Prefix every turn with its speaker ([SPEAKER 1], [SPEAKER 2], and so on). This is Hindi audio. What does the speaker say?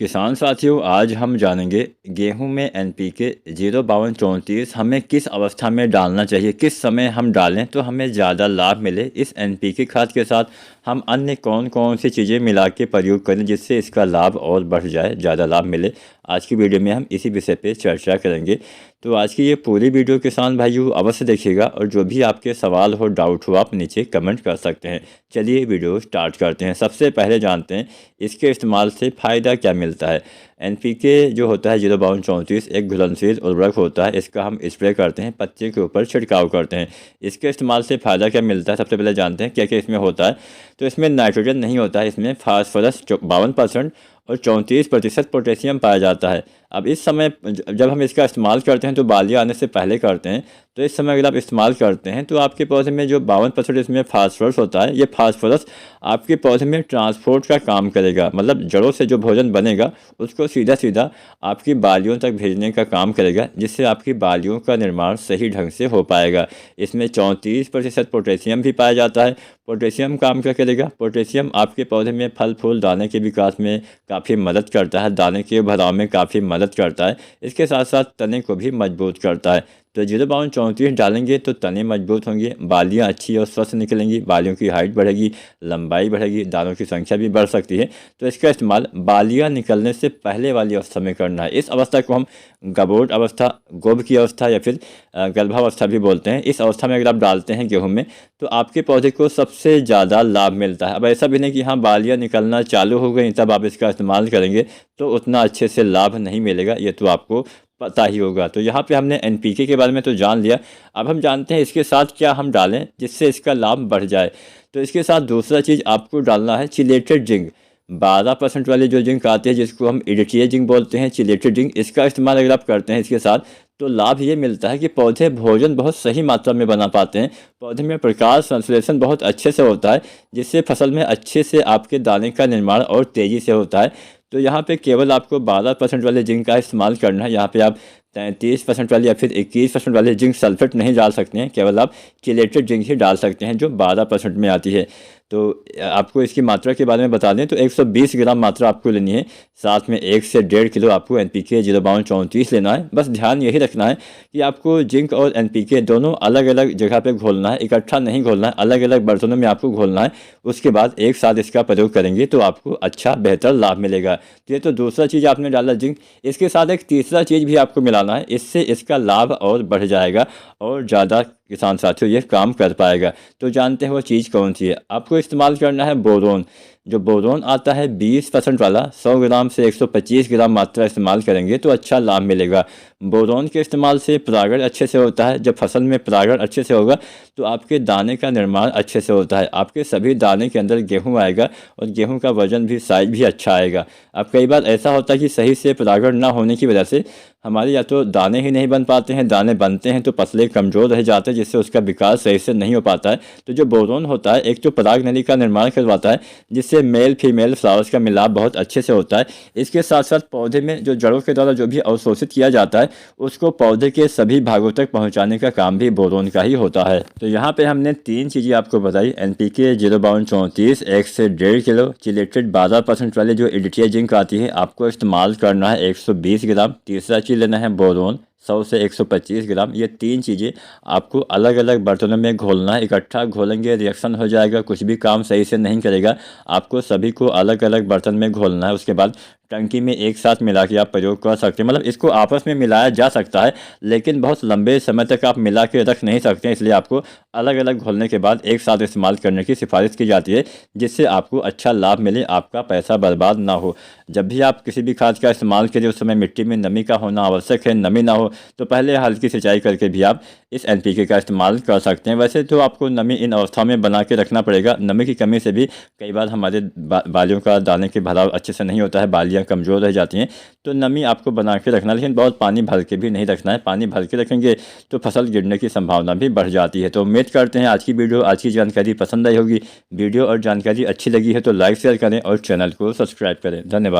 [SPEAKER 1] किसान साथियों, आज हम जानेंगे गेहूं में एनपीके 05234 हमें किस अवस्था में डालना चाहिए, किस समय हम डालें तो हमें ज़्यादा लाभ मिले। इस एनपीके खाद के साथ हम अन्य कौन कौन सी चीज़ें मिला के प्रयोग करें जिससे इसका लाभ और बढ़ जाए, ज़्यादा लाभ मिले। आज की वीडियो में हम इसी विषय पे चर्चा करेंगे। तो आज की ये पूरी वीडियो किसान भाइयों अवश्य देखिएगा, और जो भी आपके सवाल हो, डाउट हो, आप नीचे कमेंट कर सकते हैं। चलिए वीडियो स्टार्ट करते हैं। सबसे पहले जानते हैं इसके इस्तेमाल से फ़ायदा क्या मिलता है। एनपीके जो होता है 05234 एक घुलनशील उर्वरक होता है। इसका हम स्प्रे करते हैं, पत्ते के ऊपर छिड़काव करते हैं। इसके इस्तेमाल से फ़ायदा क्या मिलता है, सबसे पहले जानते हैं क्या क्या इसमें होता है। तो इसमें नाइट्रोजन नहीं होता है, इसमें फास्फोरस 52% और 34% पोटेशियम पाया जाता है। अब इस समय जब हम इसका इस्तेमाल करते हैं तो बालियाँ आने से पहले करते हैं, तो इस समय अगर आप इस्तेमाल करते हैं तो आपके पौधे में जो 52% इसमें फास्फोरस होता है, ये फास्फोरस आपके पौधे में ट्रांसपोर्ट का काम करेगा। मतलब जड़ों से जो भोजन बनेगा उसको सीधा सीधा आपकी बालियों तक भेजने का काम करेगा, जिससे आपकी बालियों का निर्माण सही ढंग से हो पाएगा। इसमें 34% पोटेशियम भी पाया जाता है। पोटेशियम काम क्या करेगा, पोटेशियम आपके पौधे में फल फूल दाने के विकास में काफ़ी मदद करता है, दाने के भराव में काफ़ी मदद करता है। इसके साथ साथ तने को भी मजबूत करता है। तो 05234 डालेंगे तो तने मजबूत होंगे, बालियाँ अच्छी और स्वस्थ निकलेंगी, बालियों की हाइट बढ़ेगी, लंबाई बढ़ेगी, दानों की संख्या भी बढ़ सकती है। तो इसका इस्तेमाल बालियाँ निकलने से पहले वाली अवस्था में करना है। इस अवस्था को हम गबोट अवस्था, गोब की अवस्था या फिर गर्भावस्था भी बोलते हैं। इस अवस्था में अगर आप डालते हैं गेहूँ में तो आपके पौधे को सबसे ज़्यादा लाभ मिलता है। अब ऐसा भी नहीं कि हाँ बालियाँ निकलना चालू हो गई तब आप इसका इस्तेमाल करेंगे तो उतना अच्छे से लाभ नहीं मिलेगा, ये तो आपको पता ही होगा। तो यहाँ पे हमने एनपीके के बारे में तो जान लिया। अब हम जानते हैं इसके साथ क्या हम डालें जिससे इसका लाभ बढ़ जाए। तो इसके साथ दूसरा चीज़ आपको डालना है चिलेटेड जिंक। 12% वाली जो जिंक आती है जिसको हम EDTA जिंक बोलते हैं, चिलेटेड जिंक, इसका इस्तेमाल अगर आप करते हैं इसके साथ तो लाभ ये मिलता है कि पौधे भोजन बहुत सही मात्रा में बना पाते हैं। पौधे में प्रकाश संश्लेषण बहुत अच्छे से होता है, जिससे फसल में अच्छे से आपके दाने का निर्माण और तेज़ी से होता है। तो यहाँ पे केवल आपको 12% वाले जिंक का इस्तेमाल करना है। यहाँ पे आप 33% वाली या फिर 21% वाले जिंक सल्फेट नहीं डाल सकते हैं, केवल आप चिलेटेड जिंक ही डाल सकते हैं जो 12% में आती है। तो आपको इसकी मात्रा के बारे में बता दें तो 120 ग्राम मात्रा आपको लेनी है। साथ में 1 से 1.5 किलो आपको एनपीके 05234 लेना है। बस ध्यान यही रखना है कि आपको जिंक और एनपीके दोनों अलग अलग जगह पे घोलना है, इकट्ठा नहीं घोलना है, अलग अलग बर्तनों में आपको घोलना है। उसके बाद एक साथ इसका प्रयोग करेंगे तो आपको अच्छा बेहतर लाभ मिलेगा। तो ये तो दूसरा चीज़ आपने डाला जिंक। इसके साथ एक तीसरा चीज़ भी आपको मिलाना है, इससे इसका लाभ और बढ़ जाएगा और ज़्यादा किसान साथियों ये काम कर पाएगा। तो जानते हैं वो चीज़ कौन सी है। आपको इस्तेमाल करना है बोरोन। जो बोरोन आता है 20% वाला, 100 ग्राम से 125 ग्राम मात्रा इस्तेमाल करेंगे तो अच्छा लाभ मिलेगा। बोरोन के इस्तेमाल से परागण अच्छे से होता है। जब फसल में परागण अच्छे से होगा तो आपके दाने का निर्माण अच्छे से होता है, आपके सभी दाने के अंदर गेहूँ आएगा और गेहूँ का वजन भी, साइज भी अच्छा आएगा। अब कई बार ऐसा होता है कि सही से परागण ना होने की वजह से हमारे या तो दाने ही नहीं बन पाते हैं, दाने बनते हैं तो पतले कमज़ोर रह जाते हैं, जिससे उसका विकास सही से नहीं हो पाता है। तो जो बोरोन होता है एक तो पराग नली का निर्माण करवाता है, जिससे मेल फीमेल फ्लावर्स का मिलाप बहुत अच्छे से होता है। इसके साथ साथ पौधे में जो जड़ों के द्वारा जो भी अवशोषित किया जाता है उसको पौधे के सभी भागों तक पहुँचाने का काम भी बोरोन का ही होता है। तो यहाँ पर हमने 3 चीज़ें आपको बताई। एनपीके 05234 1 से 1.5 किलो, चिलेटेड 12% वाले जो EDTA जिंक आती है आपको इस्तेमाल करना है 120 ग्राम, तीसरा लेना है बोरोन 100 से 125 ग्राम। ये 3 चीज़ें आपको अलग अलग बर्तनों में घोलना है। इकट्ठा घोलेंगे रिएक्शन हो जाएगा, कुछ भी काम सही से नहीं करेगा। आपको सभी को अलग अलग बर्तन में घोलना है। उसके बाद टंकी में एक साथ मिला के आप प्रयोग कर सकते हैं। मतलब इसको आपस में मिलाया जा सकता है, लेकिन बहुत लंबे समय तक आप मिला के रख नहीं सकते हैं, इसलिए आपको अलग अलग घोलने के बाद एक साथ इस्तेमाल करने की सिफारिश की जाती है, जिससे आपको अच्छा लाभ मिले, आपका पैसा बर्बाद ना हो। जब भी आप किसी भी खाद का इस्तेमाल करें उस समय मिट्टी में नमी का होना आवश्यक है। नमी ना हो तो पहले हल्की सिंचाई करके भी आप इस एनपीके का इस्तेमाल कर सकते हैं। वैसे तो आपको नमी इन अवस्थाओं में बना के रखना पड़ेगा। नमी की कमी से भी कई बार हमारे बालियों का दाने के भराव अच्छे से नहीं होता है, बालियाँ कमज़ोर रह जाती हैं। तो नमी आपको बना के रखना, लेकिन बहुत पानी भर के भी नहीं रखना है। पानी भर के रखेंगे तो फसल गिरने की संभावना भी बढ़ जाती है। तो उम्मीद करते हैं आज की वीडियो, आज की जानकारी पसंद आई होगी। वीडियो और जानकारी अच्छी लगी है तो लाइक शेयर करें और चैनल को सब्सक्राइब करें। धन्यवाद।